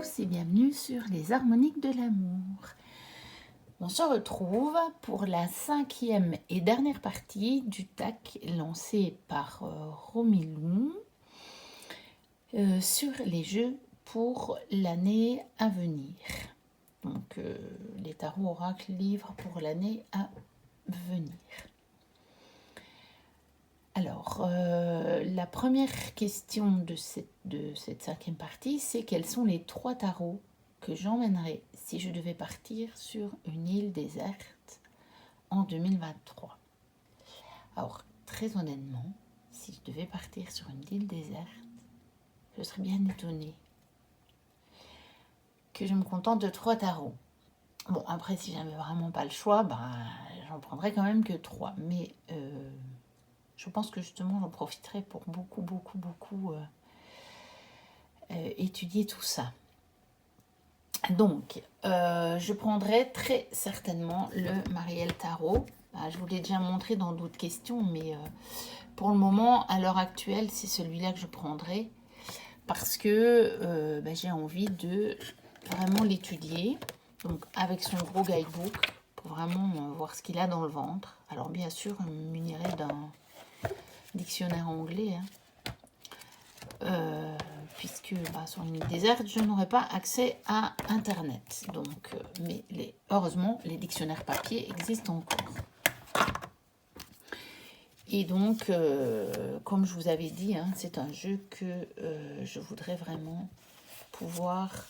tous et bienvenue sur les harmoniques de l'amour. On se retrouve pour la 5e et dernière partie du TAC lancé par Romilou sur les jeux pour l'année à venir. Donc les tarots oracles livres pour l'année à venir. Alors, la première question de cette 5e partie, c'est quels sont les 3 tarots que j'emmènerais si je devais partir sur une île déserte en 2023. Alors, très honnêtement, si je devais partir sur une île déserte, je serais bien étonnée que je me contente de 3 tarots. Bon, après, si j'avais vraiment pas le choix, j'en prendrais quand même que 3. Mais je pense que justement, j'en profiterai pour beaucoup étudier tout ça. Donc, je prendrai très certainement le Mariel Tarot. Je vous l'ai déjà montré dans d'autres questions, mais pour le moment, à l'heure actuelle, c'est celui-là que je prendrai parce que j'ai envie de vraiment l'étudier. Donc, avec son gros guidebook, pour vraiment voir ce qu'il a dans le ventre. Alors, bien sûr, je me munirai d'un dictionnaire anglais, puisque sur une île déserte, je n'aurai pas accès à Internet. Donc, mais heureusement, les dictionnaires papier existent encore. Et donc, comme je vous avais dit, c'est un jeu que je voudrais vraiment pouvoir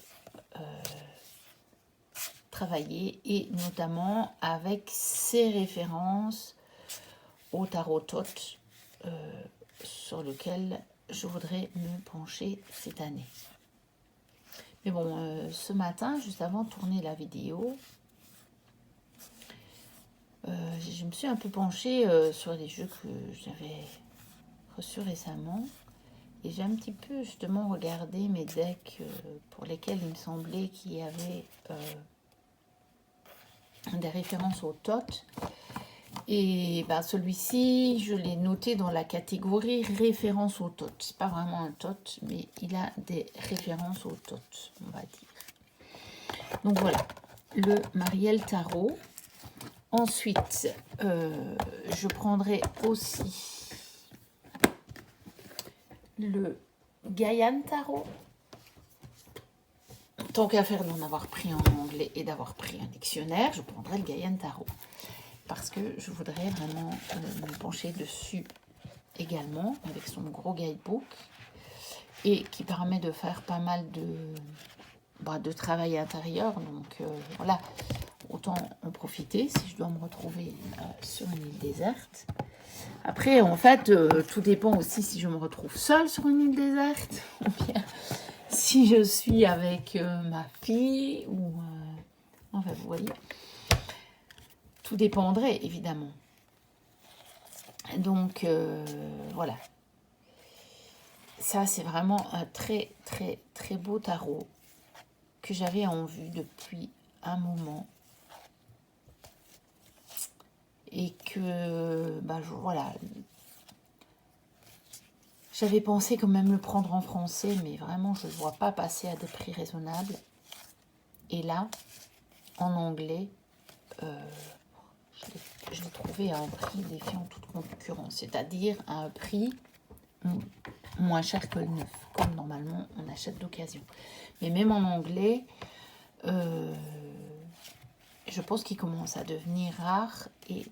travailler, et notamment avec ces références au tarot Thoth sur lequel je voudrais me pencher cette année. Mais bon, ce matin, juste avant de tourner la vidéo, je me suis un peu penchée sur les jeux que j'avais reçus récemment. Et j'ai un petit peu justement regardé mes decks pour lesquels il me semblait qu'il y avait des références au Thoth. Et celui-ci, je l'ai noté dans la catégorie référence au Thoth. C'est pas vraiment un Thoth, mais il a des références au Thoth, on va dire. Donc voilà, le Mariel Tarot. Ensuite, je prendrai aussi le Gaian Tarot. Tant qu'à faire d'en avoir pris en anglais et d'avoir pris un dictionnaire, je prendrai le Gaian Tarot. Parce que je voudrais vraiment me pencher dessus également, avec son gros guidebook, et qui permet de faire pas mal de travail intérieur. Donc voilà, autant en profiter si je dois me retrouver sur une île déserte. Après, en fait, tout dépend aussi si je me retrouve seule sur une île déserte, ou bien si je suis avec ma fille, ou... enfin, vous voyez, tout dépendrait, évidemment. Donc, voilà. Ça, c'est vraiment un très beau tarot que j'avais en vue depuis un moment. Et que, voilà, j'avais pensé quand même le prendre en français, mais vraiment, je ne le vois pas passer à des prix raisonnables. Et là, en anglais, je l'ai trouvé à un prix défiant toute concurrence, c'est-à-dire à un prix moins cher que le neuf, comme normalement on achète d'occasion. Mais même en anglais, je pense qu'il commence à devenir rare et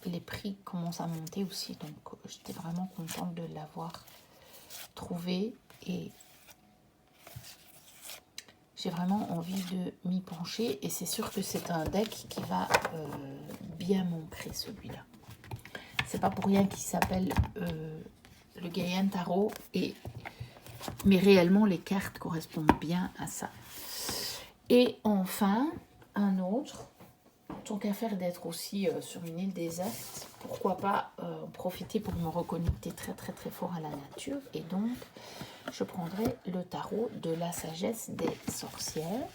les prix commencent à monter aussi. Donc j'étais vraiment contente de l'avoir trouvé et j'ai vraiment envie de m'y pencher. Et c'est sûr que c'est un deck qui va bien m'ancrer, celui-là. C'est pas pour rien qu'il s'appelle le Gaian Tarot, mais réellement les cartes correspondent bien à ça. Et enfin, un autre, tant qu'à faire d'être aussi sur une île déserte, pourquoi pas profiter pour me reconnecter très fort à la nature. Et donc, je prendrai le tarot de la sagesse des sorcières,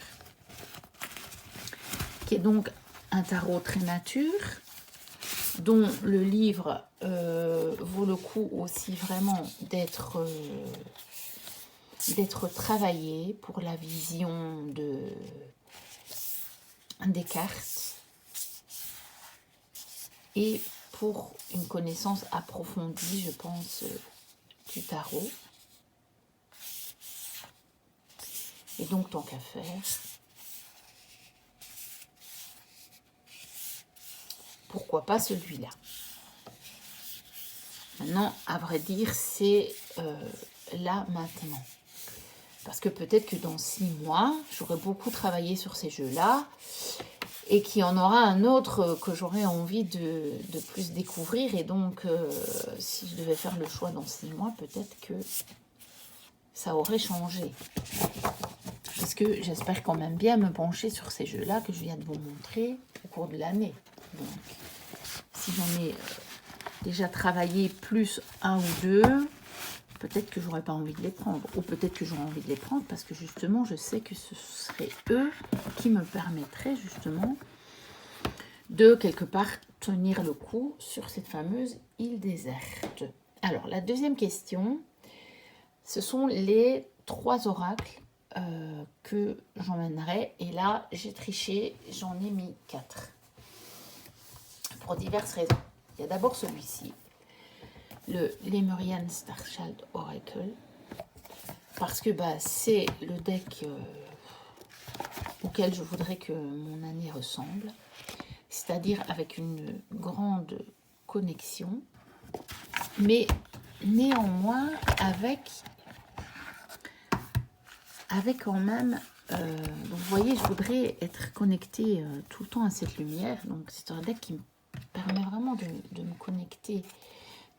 qui est donc un tarot très nature, dont le livre vaut le coup aussi vraiment d'être d'être travaillé pour la vision des cartes et pour une connaissance approfondie, je pense, du tarot. Et donc, tant qu'à faire, pourquoi pas celui-là? Maintenant, à vrai dire, c'est là, maintenant. Parce que peut-être que dans 6 mois, j'aurai beaucoup travaillé sur ces jeux-là et qu'il y en aura un autre que j'aurai envie de plus découvrir. Et donc, si je devais faire le choix dans 6 mois, peut-être que ça aurait changé. Parce que j'espère quand même bien me pencher sur ces jeux-là que je viens de vous montrer au cours de l'année. Donc, si j'en ai déjà travaillé plus un ou deux, peut-être que j'aurais pas envie de les prendre. Ou peut-être que j'aurais envie de les prendre parce que justement, je sais que ce seraient eux qui me permettraient justement de quelque part tenir le coup sur cette fameuse île déserte. Alors, la deuxième question, ce sont les 3 oracles que j'emmènerai. Et là, j'ai triché, j'en ai mis 4. Pour diverses raisons. Il y a d'abord celui-ci, le Lemurian Starchild Oracle, parce que c'est le deck auquel je voudrais que mon année ressemble, c'est-à-dire avec une grande connexion, mais néanmoins avec quand même, vous voyez, je voudrais être connectée tout le temps à cette lumière, donc c'est un deck qui me permet vraiment de me connecter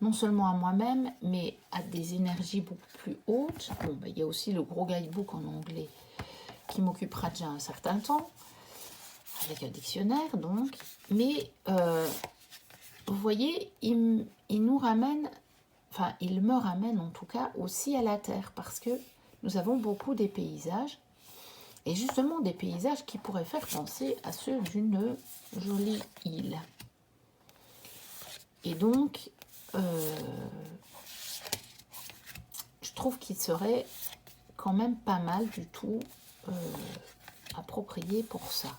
non seulement à moi-même, mais à des énergies beaucoup plus hautes. Bon, il y a aussi le gros guidebook en anglais qui m'occupera déjà un certain temps, avec un dictionnaire donc. Mais vous voyez, il nous ramène, enfin il me ramène en tout cas aussi à la Terre, parce que nous avons beaucoup des paysages, et justement des paysages qui pourraient faire penser à ceux d'une jolie île. Et donc, je trouve qu'il serait quand même pas mal du tout approprié pour ça.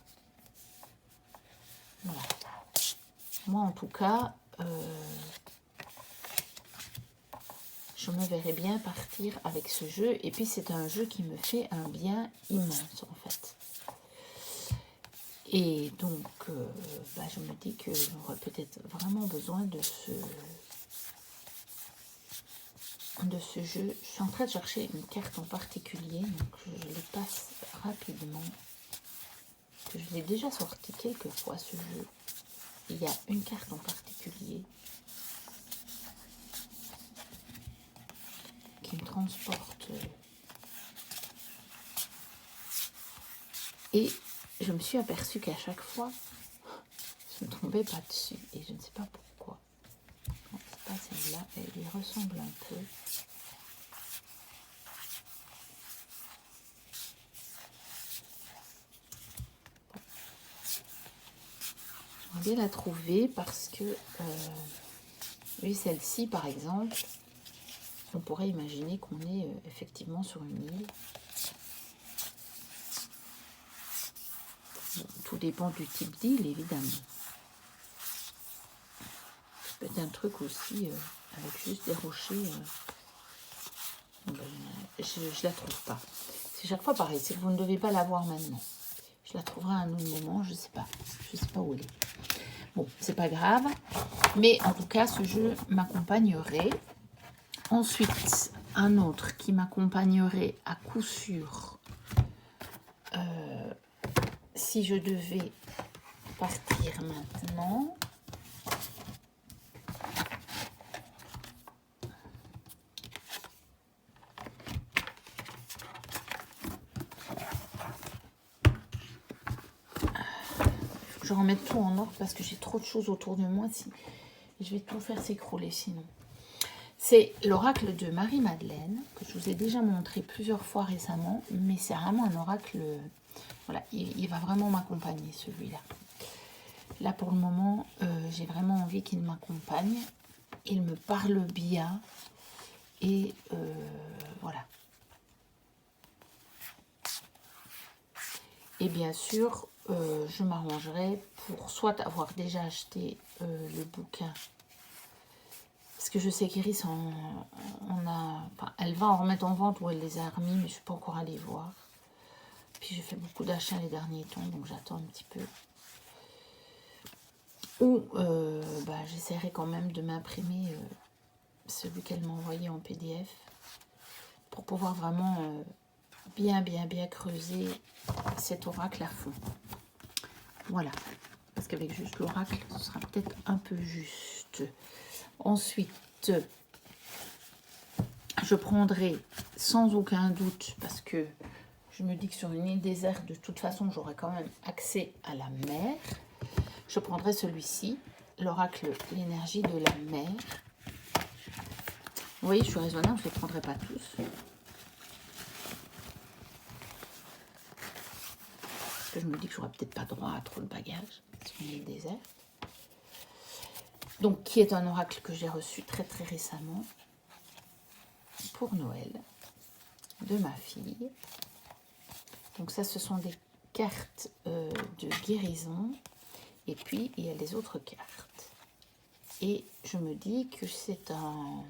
Voilà. Moi, en tout cas, je me verrais bien partir avec ce jeu. Et puis, c'est un jeu qui me fait un bien immense, en fait. Et donc, je me dis que j'aurais peut-être vraiment besoin de ce jeu. Je suis en train de chercher une carte en particulier, donc je les passe rapidement. Je l'ai déjà sorti quelques fois, ce jeu. Il y a une carte en particulier qui me transporte. Et je me suis aperçue qu'à chaque fois, je ne tombais pas dessus. Et je ne sais pas pourquoi. Non, c'est pas celle-là, elle y ressemble un peu. J'aimerais bien la trouver parce que, oui, celle-ci, par exemple, on pourrait imaginer qu'on est effectivement sur une île. Bon, tout dépend du type d'île, évidemment. Ça peut être un truc aussi avec juste des rochers. Je la trouve pas. C'est chaque fois pareil, c'est que vous ne devez pas la voir maintenant. Je la trouverai à un autre moment, je sais pas. Je sais pas où elle est. Bon, c'est pas grave. Mais en tout cas, ce jeu m'accompagnerait. Ensuite, un autre qui m'accompagnerait à coup sûr si je devais partir maintenant. Je vais remettre tout en ordre parce que j'ai trop de choses autour de moi. Je vais tout faire s'écrouler sinon. C'est l'oracle de Marie-Madeleine, que je vous ai déjà montré plusieurs fois récemment, mais c'est vraiment un oracle, voilà, il va vraiment m'accompagner celui-là. Là pour le moment, j'ai vraiment envie qu'il m'accompagne, il me parle bien, et voilà. Et bien sûr, je m'arrangerai pour soit avoir déjà acheté le bouquin. Parce que je sais qu'Iris, elle va en remettre en vente ou elle les a remis, mais je ne suis pas encore allée voir. Puis j'ai fait beaucoup d'achats les derniers temps, donc j'attends un petit peu. Ou j'essaierai quand même de m'imprimer celui qu'elle m'a envoyé en PDF pour pouvoir vraiment bien creuser cet oracle à fond. Voilà, parce qu'avec juste l'oracle, ce sera peut-être un peu juste. Ensuite, je prendrai sans aucun doute, parce que je me dis que sur une île déserte, de toute façon, j'aurai quand même accès à la mer. Je prendrai celui-ci, l'oracle, l'énergie de la mer. Vous voyez, je suis raisonnable, je ne les prendrai pas tous. Parce que je me dis que je n'aurai peut-être pas droit à trop de bagages sur une île déserte. Donc, qui est un oracle que j'ai reçu très récemment pour Noël de ma fille. Donc ça, ce sont des cartes de guérison. Et puis, il y a les autres cartes. Et je me dis que c'est un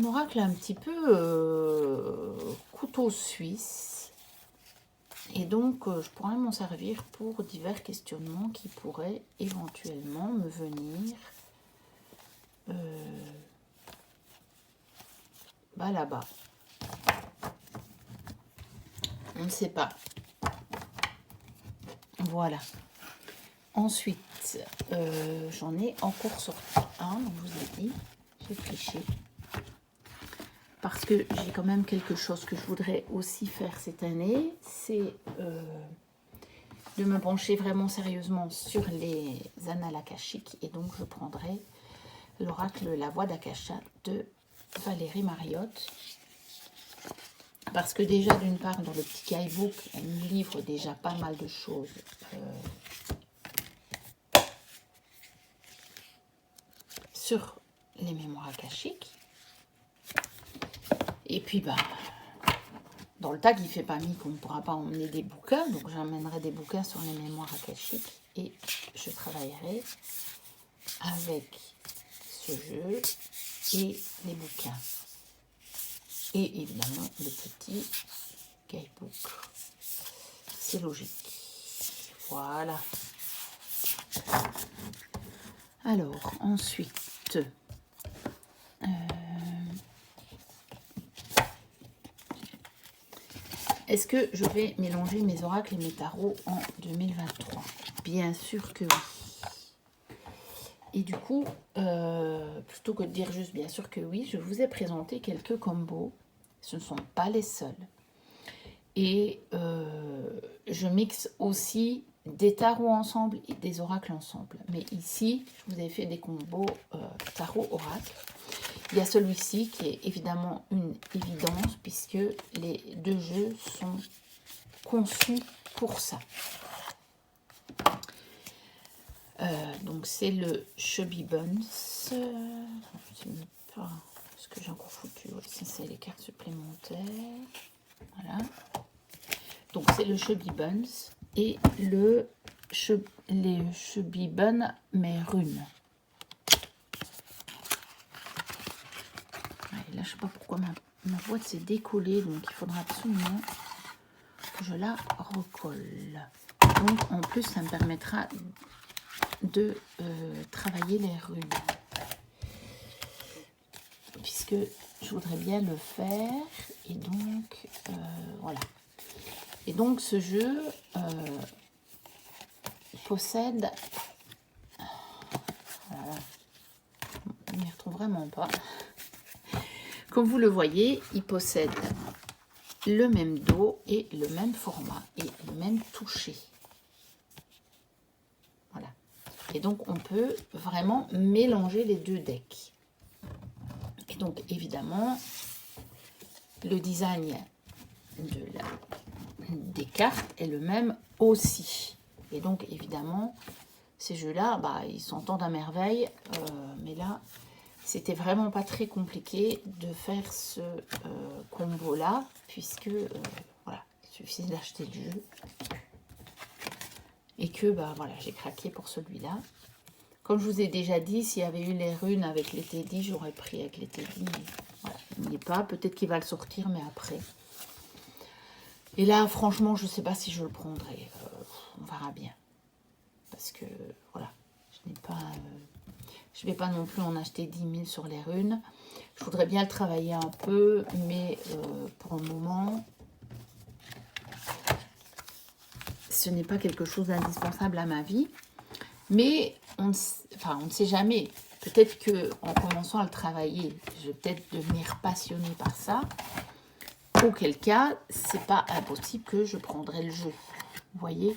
oracle un petit peu couteau suisse. Et donc, je pourrais m'en servir pour divers questionnements qui pourraient éventuellement me venir là-bas. On ne sait pas. Voilà. Ensuite, j'en ai encore sorti un, donc je vous ai dit, j'ai triché. Parce que j'ai quand même quelque chose que je voudrais aussi faire cette année, c'est de me pencher vraiment sérieusement sur les annales akashiques. Et donc, je prendrai l'oracle La Voix d'Akasha de Valérie Mariotte. Parce que déjà, d'une part, dans le petit guidebook, elle me livre déjà pas mal de choses sur les mémoires akashiques. Et puis, dans le tag, il ne fait pas mis qu'on ne pourra pas emmener des bouquins. Donc, j'emmènerai des bouquins sur les mémoires akashiques. Et je travaillerai avec ce jeu et les bouquins. Et évidemment, le petit guidebook. C'est logique. Voilà. Alors, ensuite, est-ce que je vais mélanger mes oracles et mes tarots en 2023? Bien sûr que oui. Et du coup, plutôt que de dire juste bien sûr que oui, je vous ai présenté quelques combos. Ce ne sont pas les seuls. Et je mixe aussi des tarots ensemble et des oracles ensemble. Mais ici, je vous ai fait des combos tarot-oracle. Il y a celui-ci qui est évidemment une évidence puisque les deux jeux sont conçus pour ça. Donc c'est le Chubby Buns. Je ne sais même pas ce que j'ai encore foutu. Oui, ça c'est les cartes supplémentaires. Voilà. Donc c'est le Chubby Buns et les Chubby Buns mais runes. Là, je sais pas pourquoi ma boîte s'est décollée, donc il faudra absolument que je la recolle. Donc, en plus, ça me permettra de travailler les runes. Puisque je voudrais bien le faire. Et donc, voilà. Et donc, ce jeu possède... Voilà. Je ne m'y retrouve vraiment pas. Comme vous le voyez, il possède le même dos et le même format et le même toucher. Voilà. Et donc, on peut vraiment mélanger les deux decks. Et donc, évidemment, le design des cartes est le même aussi. Et donc, évidemment, ces jeux-là, ils s'entendent à merveille. Mais là... C'était vraiment pas très compliqué de faire ce combo-là, puisque, voilà, il suffisait d'acheter le jeu. Et que, bah voilà, j'ai craqué pour celui-là. Comme je vous ai déjà dit, s'il y avait eu les runes avec les Teddy, j'aurais pris avec les Teddy. Mais voilà, il n'y est pas. Peut-être qu'il va le sortir, mais après. Et là, franchement, je ne sais pas si je le prendrai. On verra bien. Parce que, voilà, je n'ai pas... je ne vais pas non plus en acheter 10 000 sur les runes. Je voudrais bien le travailler un peu, mais pour le moment, ce n'est pas quelque chose d'indispensable à ma vie. Mais on ne sait jamais. Peut-être qu'en commençant à le travailler, je vais peut-être devenir passionnée par ça. Auquel cas, c'est pas impossible que je prendrai le jeu. Vous voyez,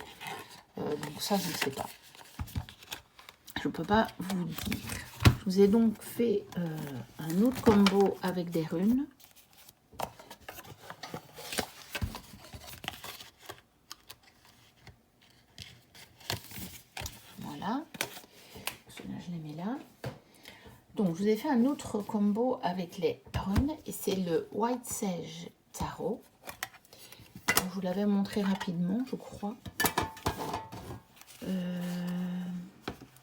donc ça, je ne sais pas. Je ne peux pas vous dire. Je vous ai donc fait un autre combo avec des runes. Voilà. Celui-là, je les mets là. Donc, je vous ai fait un autre combo avec les runes. Et c'est le White Sage Tarot. Je vous l'avais montré rapidement, je crois.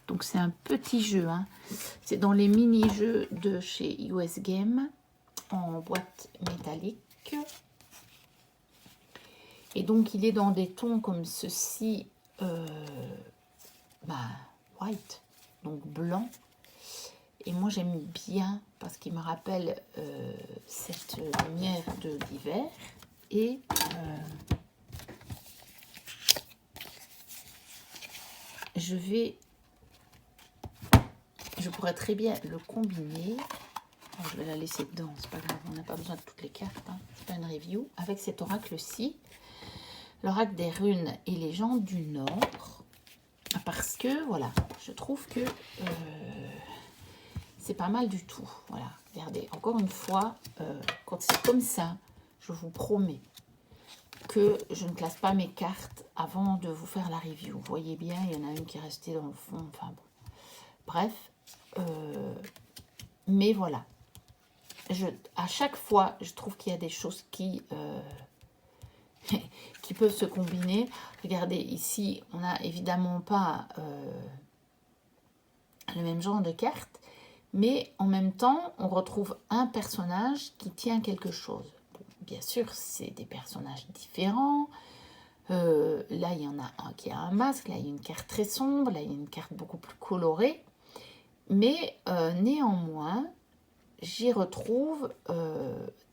Donc, c'est un petit jeu. Hein. C'est dans les mini-jeux de chez US Game, en boîte métallique. Et donc, il est dans des tons comme ceci, white, donc blanc. Et moi, j'aime bien parce qu'il me rappelle cette lumière de l'hiver. Et je pourrais très bien le combiner. Alors, je vais la laisser dedans, c'est pas grave, on n'a pas besoin de toutes les cartes. Hein. C'est pas une review. Avec cet oracle-ci, l'oracle des runes et les gens du Nord. Parce que, voilà, je trouve que c'est pas mal du tout. Voilà, regardez, encore une fois, quand c'est comme ça, je vous promets que je ne classe pas mes cartes avant de vous faire la review. Vous voyez bien, il y en a une qui est restée dans le fond. Enfin bon. Bref. Mais voilà. À chaque fois, je trouve qu'il y a des choses qui peuvent se combiner. Regardez, ici, on n'a évidemment pas le même genre de cartes. Mais en même temps, on retrouve un personnage qui tient quelque chose. Bon, bien sûr, c'est des personnages différents. Là, il y en a un qui a un masque. Là, il y a une carte très sombre. Là, il y a une carte beaucoup plus colorée. Mais néanmoins, j'y retrouve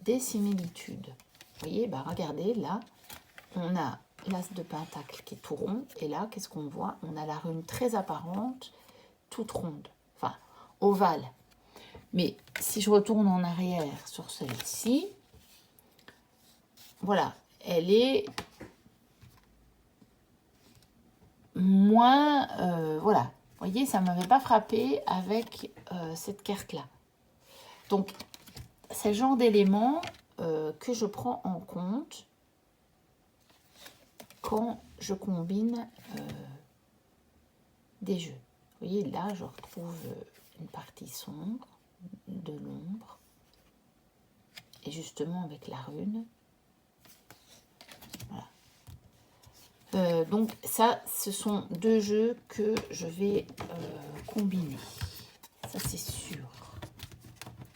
des similitudes. Vous voyez, bah, regardez, là, on a l'as de pentacle qui est tout rond. Et là, qu'est-ce qu'on voit? On a la rune très apparente, toute ronde. Enfin, ovale. Mais si je retourne en arrière sur celle-ci, voilà, elle est moins... voilà, vous voyez, ça ne m'avait pas frappé avec cette carte-là. Donc, c'est le genre d'éléments que je prends en compte quand je combine des jeux. Vous voyez, là, je retrouve une partie sombre, de l'ombre, et justement avec la rune. Voilà. Donc ça, ce sont deux jeux que je vais combiner. Ça, c'est sûr.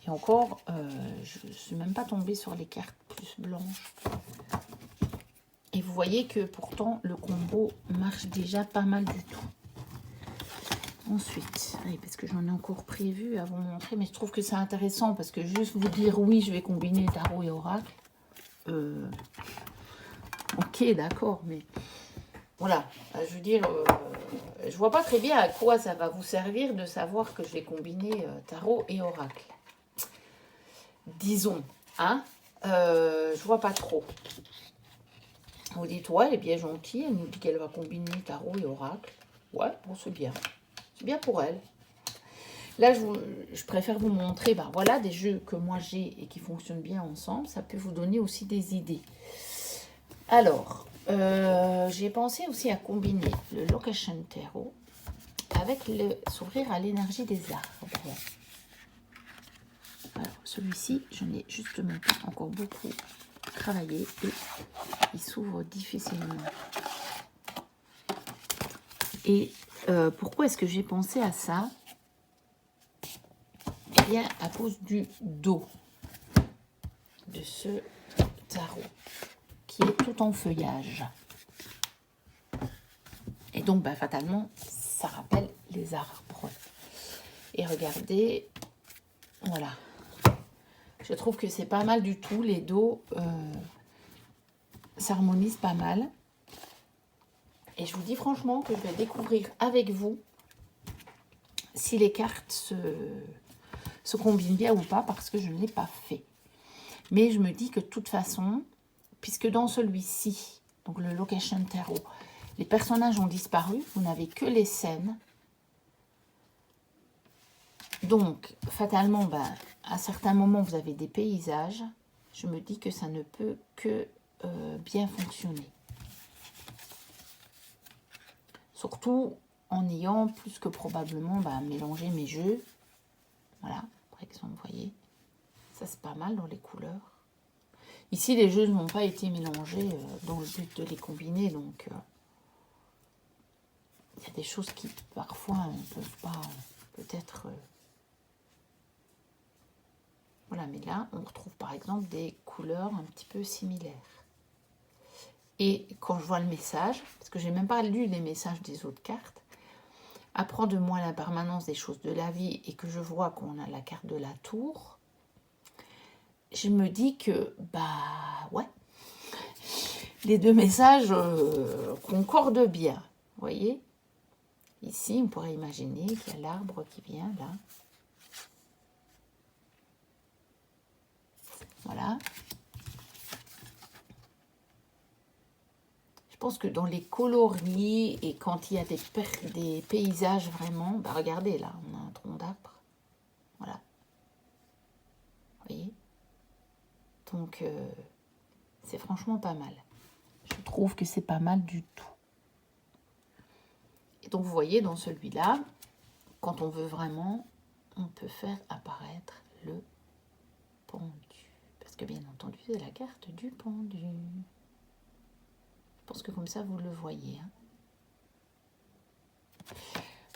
Et encore, je ne suis même pas tombée sur les cartes plus blanches. Et vous voyez que pourtant, le combo marche déjà pas mal du tout. Ensuite, oui, parce que j'en ai encore prévu à vous montrer, mais je trouve que c'est intéressant parce que juste vous dire oui, je vais combiner tarot et oracle. Ok, d'accord, mais voilà, je veux dire, je vois pas très bien à quoi ça va vous servir de savoir que je vais combiner tarot et oracle. Disons, hein, je vois pas trop. Vous dites, ouais, elle est bien gentille, elle nous dit qu'elle va combiner tarot et oracle. Ouais, bon, c'est bien. C'est bien pour elle. Là, je préfère vous montrer, ben, voilà, des jeux que moi j'ai et qui fonctionnent bien ensemble. Ça peut vous donner aussi des idées. Alors, j'ai pensé aussi à combiner le Location Tarot avec le s'ouvrir à l'énergie des arbres. Alors, celui-ci, je n'ai justement pas encore beaucoup travaillé et il s'ouvre difficilement. Et pourquoi est-ce que j'ai pensé à ça? Eh bien, à cause du dos de ce tarot, qui est tout en feuillage. Et donc, bah, fatalement, ça rappelle les arbres. Et regardez, voilà. Je trouve que c'est pas mal du tout. Les dos s'harmonisent pas mal. Et je vous dis franchement que je vais découvrir avec vous si les cartes se combinent bien ou pas, parce que je ne l'ai pas fait. Mais je me dis que de toute façon, puisque dans celui-ci, donc le Location Tarot, les personnages ont disparu, vous n'avez que les scènes. Donc, fatalement, ben, à certains moments, vous avez des paysages. Je me dis que ça ne peut que bien fonctionner. Surtout en ayant plus que probablement mélangé mes jeux. Voilà, par exemple, vous voyez, ça c'est pas mal dans les couleurs. Ici, les jeux n'ont pas été mélangés dans le but de les combiner, donc il y a des choses qui parfois ne peuvent pas peut-être... voilà, mais là, on retrouve par exemple des couleurs un petit peu similaires. Et quand je vois le message, parce que j'ai même pas lu les messages des autres cartes, apprends de moi la permanence des choses de la vie, et que je vois qu'on a la carte de la tour, je me dis que, bah ouais, les deux messages concordent bien. Vous voyez? Ici, on pourrait imaginer qu'il y a l'arbre qui vient là. Voilà. Je pense que dans les coloris et quand il y a des paysages vraiment, bah regardez là, on a un tronc d'arbre. Voilà. Vous voyez? Donc, c'est franchement pas mal. Je trouve que c'est pas mal du tout. Et donc, vous voyez, dans celui-là, quand on veut vraiment, on peut faire apparaître le pendu. Parce que, bien entendu, c'est la carte du pendu. Je pense que comme ça, vous le voyez. Hein.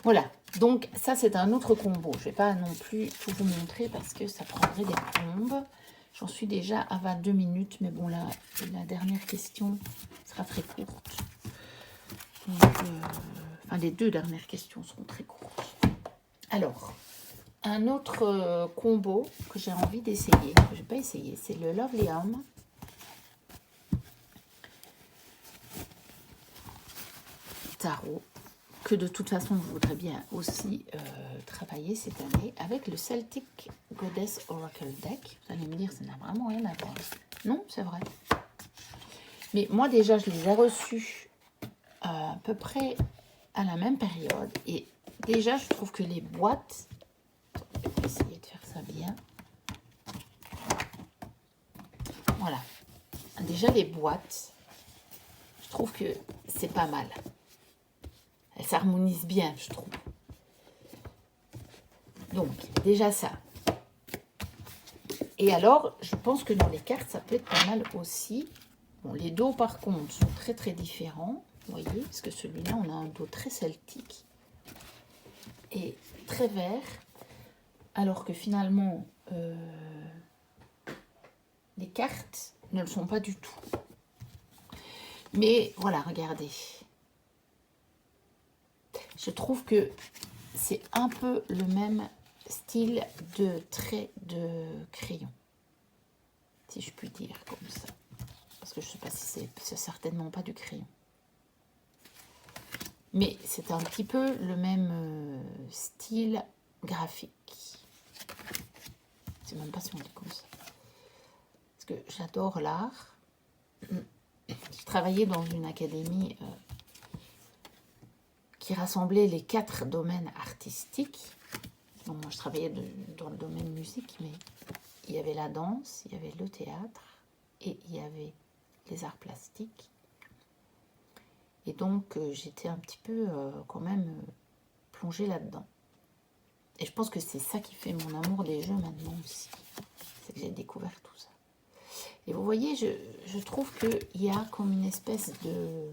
Voilà. Donc, ça, c'est un autre combo. Je ne vais pas non plus tout vous montrer parce que ça prendrait des plombes. J'en suis déjà à 22 minutes. Mais bon, là, la dernière question sera très courte. Donc, enfin, les deux dernières questions seront très courtes. Alors, un autre combo que j'ai envie d'essayer, que je n'ai pas essayé, c'est le Lovely Home. Tarot, que de toute façon, je voudrais bien aussi travailler cette année avec le Celtic Goddess Oracle Deck. Vous allez me dire, ça n'a vraiment rien à voir. Non, c'est vrai. Mais moi, déjà, je les ai reçus à peu près à la même période. Et déjà, je trouve que les boîtes... Je vais essayer de faire ça bien. Voilà. Déjà, les boîtes, je trouve que c'est pas mal. Elles s'harmonisent bien, je trouve. Donc, déjà ça. Et alors, je pense que dans les cartes, ça peut être pas mal aussi. Bon, les dos, par contre, sont très, très différents. Vous voyez, parce que celui-là, on a un dos très celtique. Et très vert. Alors que finalement, les cartes ne le sont pas du tout. Mais voilà, regardez. Je trouve que c'est un peu le même style de trait de crayon, si je puis dire comme ça. Parce que je ne sais pas si c'est certainement pas du crayon. Mais c'est un petit peu le même style graphique. Je ne sais même pas si on dit comme ça. Parce que j'adore l'art. Je travaillais dans une académie qui rassemblait les 4 domaines artistiques. Donc moi, je travaillais dans le domaine musique, mais il y avait la danse, il y avait le théâtre et il y avait les arts plastiques. Et donc, j'étais un petit peu quand même plongée là-dedans. Et je pense que c'est ça qui fait mon amour des jeux maintenant aussi. C'est que j'ai découvert tout ça. Et vous voyez, je trouve qu'il y a comme une espèce de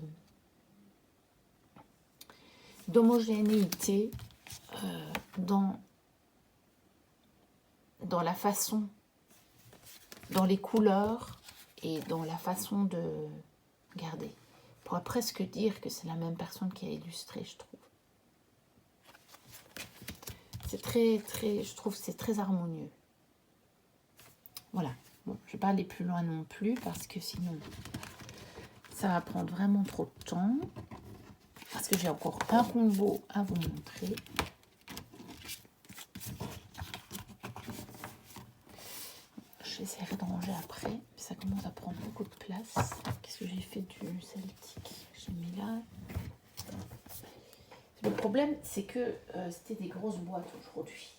d'homogénéité dans la façon, dans les couleurs et dans la façon de... Regardez, on pourrait presque dire que c'est la même personne qui a illustré, je trouve. C'est je trouve que c'est très harmonieux. Voilà. Bon, je ne vais pas aller plus loin non plus parce que sinon, ça va prendre vraiment trop de temps. Parce que j'ai encore un combo à vous montrer. J'essaierai de ranger après. Ça commence à prendre beaucoup de place. Qu'est-ce que j'ai fait du celtique? J'ai mis là. Le problème, c'est que c'était des grosses boîtes aujourd'hui.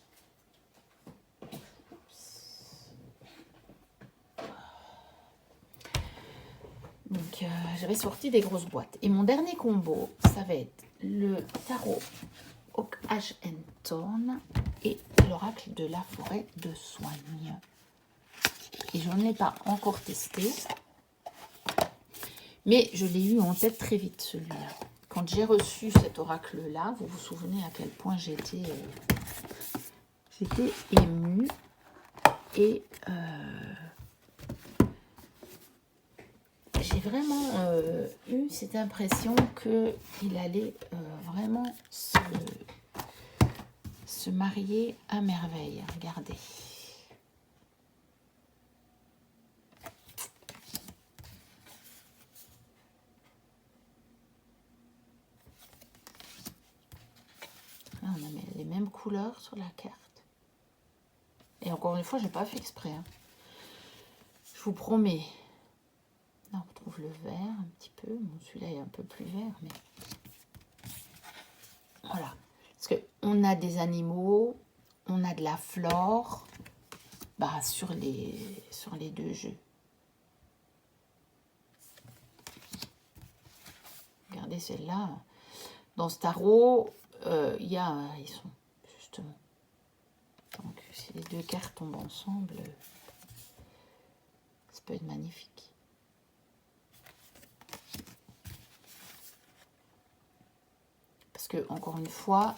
Donc, j'avais sorti des grosses boîtes. Et mon dernier combo, ça va être le tarot Oak Ash and Thorn et l'oracle de la forêt de soigne. Et je ne l'ai pas encore testé, mais je l'ai eu en tête très vite, celui-là. Quand j'ai reçu cet oracle-là, vous vous souvenez à quel point j'étais émue. Et j'ai vraiment eu cette impression qu'il allait vraiment se marier à merveille. Regardez. Là, on a les mêmes couleurs sur la carte. Et encore une fois, je n'ai pas fait exprès. Hein. Je vous promets. Là, on retrouve le vert un petit peu. Bon, celui-là est un peu plus vert, mais... Voilà. Parce qu'on a des animaux, on a de la flore sur les deux jeux. Regardez celle-là. Dans ce tarot, ils sont justement. Donc, si les deux cartes tombent ensemble, ça peut être magnifique. Parce que, encore une fois,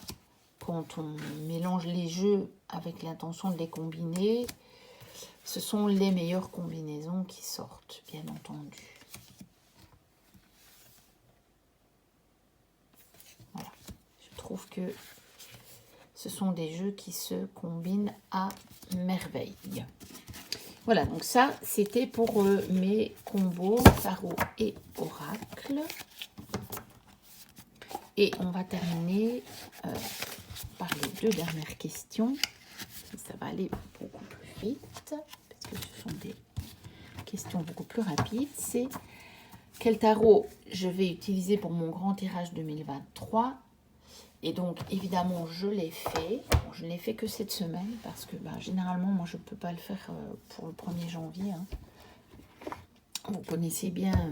quand on mélange les jeux avec l'intention de les combiner, ce sont les meilleures combinaisons qui sortent, bien entendu. Voilà. Je trouve que ce sont des jeux qui se combinent à merveille. Voilà, donc ça, c'était pour mes combos tarot et oracle. Et on va terminer par les deux dernières questions. Ça va aller beaucoup plus vite, parce que ce sont des questions beaucoup plus rapides. C'est quel tarot je vais utiliser pour mon grand tirage 2023. Et donc, évidemment, je l'ai fait. Bon, je ne l'ai fait que cette semaine, parce que généralement, moi, je ne peux pas le faire pour le 1er janvier. Hein. Vous connaissez bien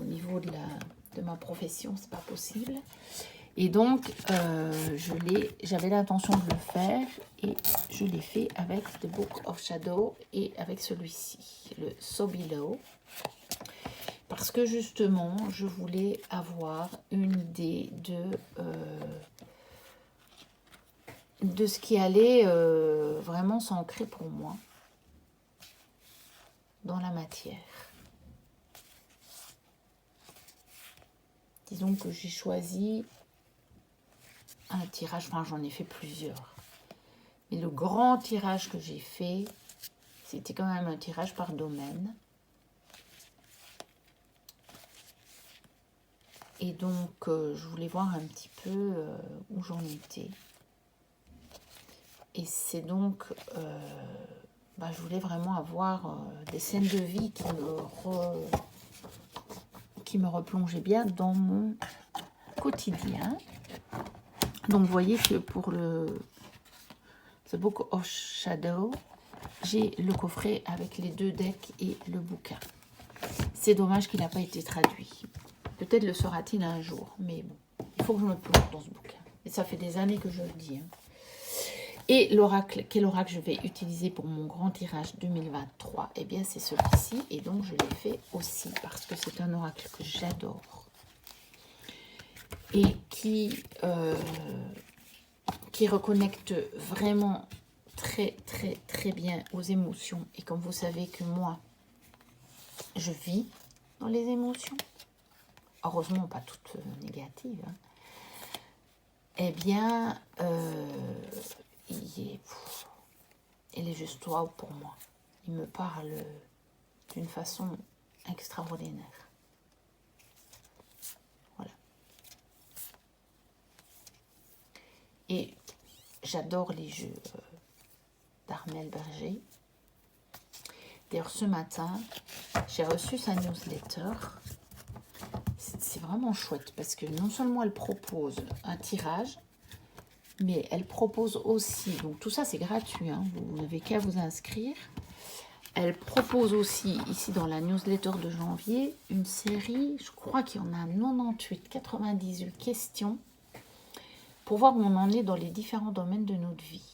au niveau de ma profession, c'est pas possible. Et donc, j'avais l'intention de le faire et je l'ai fait avec The Book of Shadow et avec celui-ci, le So Below. Parce que justement, je voulais avoir une idée de ce qui allait vraiment s'ancrer pour moi dans la matière. Disons que j'ai choisi un tirage, enfin j'en ai fait plusieurs. Mais le grand tirage que j'ai fait, c'était quand même un tirage par domaine. Et donc, je voulais voir un petit peu où j'en étais. Et c'est donc, je voulais vraiment avoir des scènes de vie qui me replongeaient bien dans mon quotidien. Donc, vous voyez que pour The Book of Shadow, j'ai le coffret avec les deux decks et le bouquin. C'est dommage qu'il n'a pas été traduit. Peut-être le sera-t-il un jour, mais bon, il faut que je me plonge dans ce bouquin. Et ça fait des années que je le dis. Hein. Et l'oracle, quel oracle je vais utiliser pour mon grand tirage 2023? Eh bien, c'est celui-ci. Et donc, je l'ai fait aussi parce que c'est un oracle que j'adore. Et qui reconnecte vraiment très, très, très bien aux émotions. Et comme vous savez que moi, je vis dans les émotions, heureusement pas toutes négatives, hein. Eh bien, il est juste waouh pour moi. Il me parle d'une façon extraordinaire. Voilà. Et j'adore les jeux d'Armel Berger. D'ailleurs, ce matin, j'ai reçu sa newsletter. C'est vraiment chouette parce que non seulement elle propose un tirage, mais elle propose aussi, donc tout ça c'est gratuit, hein, vous n'avez qu'à vous inscrire. Elle propose aussi, ici dans la newsletter de janvier, une série, je crois qu'il y en a 98, 98 questions pour voir où on en est dans les différents domaines de notre vie.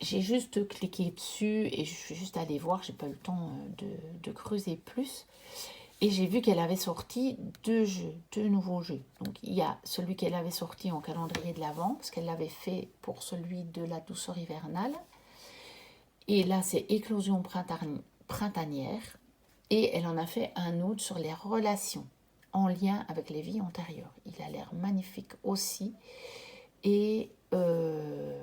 J'ai juste cliqué dessus et je suis juste allée voir, j'ai pas eu le temps de creuser plus. Et j'ai vu qu'elle avait sorti deux nouveaux jeux. Donc il y a celui qu'elle avait sorti en calendrier de l'Avent, parce qu'elle l'avait fait pour celui de la douceur hivernale. Et là, c'est Éclosion printanière. Et elle en a fait un autre sur les relations en lien avec les vies antérieures. Il a l'air magnifique aussi. Et je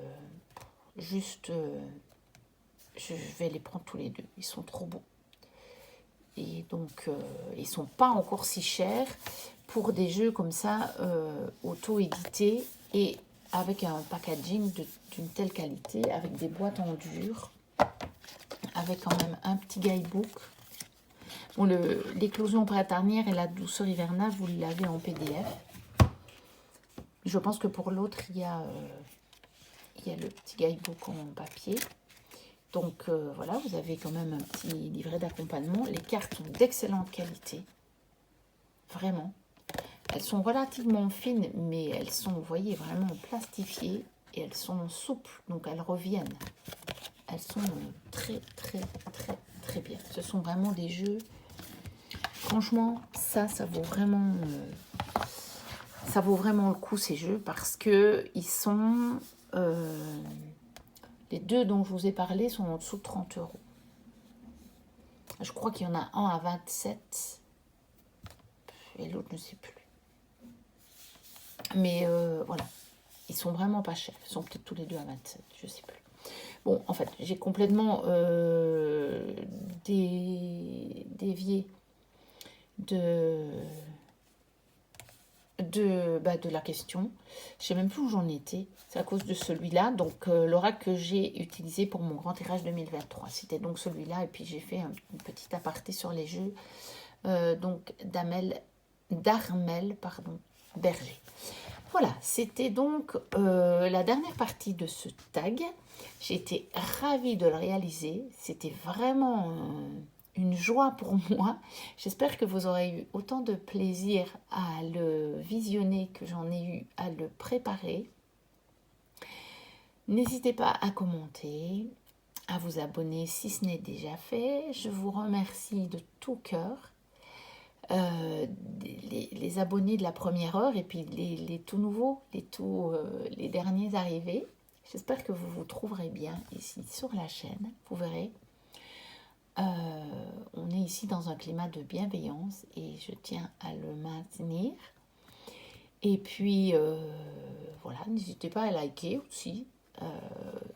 vais les prendre tous les deux. Ils sont trop beaux. Et donc, ils ne sont pas encore si chers pour des jeux comme ça, auto-édités et avec un packaging d'une telle qualité, avec des boîtes en dur, avec quand même un petit guidebook. Bon, l'éclosion printanière et la douceur hivernale, vous l'avez en PDF. Je pense que pour l'autre, il y a le petit guidebook en papier. Donc voilà, vous avez quand même un petit livret d'accompagnement. Les cartes sont d'excellente qualité. Vraiment. Elles sont relativement fines, mais elles sont, vous voyez, vraiment plastifiées. Et elles sont souples, donc elles reviennent. Elles sont très, très, très, très bien. Ce sont vraiment des jeux. Franchement, ça vaut vraiment... ça vaut vraiment le coup, ces jeux, parce que ils sont... les deux dont je vous ai parlé sont en dessous de 30 €. Je crois qu'il y en a un à 27 et l'autre, je ne sais plus. Mais voilà, ils sont vraiment pas chers. Ils sont peut-être tous les deux à 27, je ne sais plus. Bon, en fait, j'ai complètement dévié de la question. Je ne sais même plus où j'en étais. C'est à cause de celui-là. Donc, l'oracle que j'ai utilisé pour mon grand tirage 2023. C'était donc celui-là. Et puis, j'ai fait une petite aparté sur les jeux donc d'Armel Berger. Voilà, c'était donc la dernière partie de ce tag. J'ai été ravie de le réaliser. C'était vraiment une joie pour moi. J'espère que vous aurez eu autant de plaisir à le visionner que j'en ai eu à le préparer. N'hésitez pas à commenter, à vous abonner si ce n'est déjà fait. Je vous remercie de tout cœur. Les abonnés de la première heure et puis les tout nouveaux, les derniers arrivés. J'espère que vous vous trouverez bien ici sur la chaîne. Vous verrez, on est ici dans un climat de bienveillance et je tiens à le maintenir. Et puis, voilà, n'hésitez pas à liker aussi.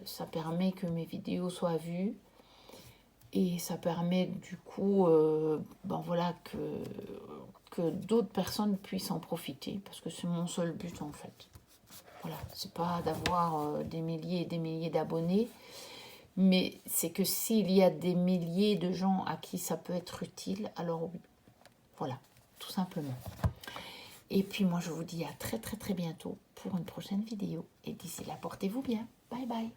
Ça permet que mes vidéos soient vues. Et ça permet du coup voilà, que d'autres personnes puissent en profiter. Parce que c'est mon seul but en fait. Voilà, c'est pas d'avoir des milliers et des milliers d'abonnés. Mais c'est que s'il y a des milliers de gens à qui ça peut être utile, alors oui. Voilà, tout simplement. Et puis moi je vous dis à très très très bientôt pour une prochaine vidéo. Et d'ici là, portez-vous bien. Bye bye.